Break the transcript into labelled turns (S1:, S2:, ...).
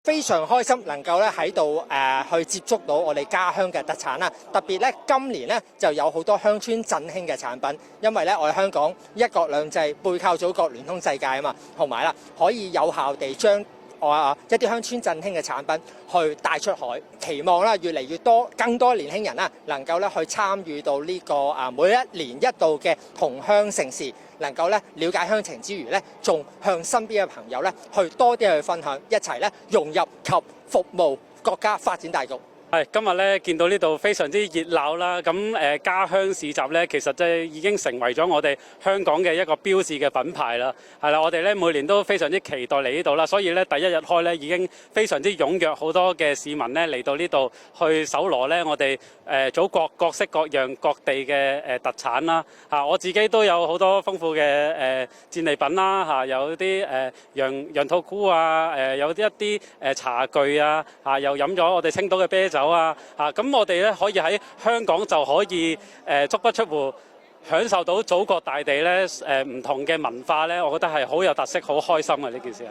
S1: 非常開心能夠咧喺度去接觸到我哋家鄉嘅特產啦，特別咧今年咧就有好多鄉村振興嘅產品，因為咧我哋香港一國兩制背靠祖國聯通世界啊嘛，同埋啦可以有效地將一啲鄉村振興嘅產品去帶出海，期望啦越嚟越多更多年輕人啦能夠咧去參與到呢個每一年一度嘅同鄉盛事，能夠咧了解鄉情之餘咧，仲向身邊嘅朋友咧去多啲去分享，一齊咧融入及服務國家發展大局。
S2: 今日咧見到呢度非常之熱鬧啦，咁家鄉市集咧其實即係已經成為咗我哋香港嘅一個標誌嘅品牌啦。係啦，我哋咧每年都非常之期待嚟呢度啦，所以咧第一日開咧已經非常之踴躍，好多嘅市民咧嚟到呢度去搜羅咧我哋祖國各式各樣各地嘅特產啦。我自己都有好多豐富嘅戰利品啦，有啲羊肚菇啊，有一啲茶具啊，又飲咗我哋青島嘅啤酒啊，咁我哋咧可以喺香港就可以足不出戶享受到祖國大地咧唔同嘅文化咧，我覺得係好有特色、好開心嘅呢件事係。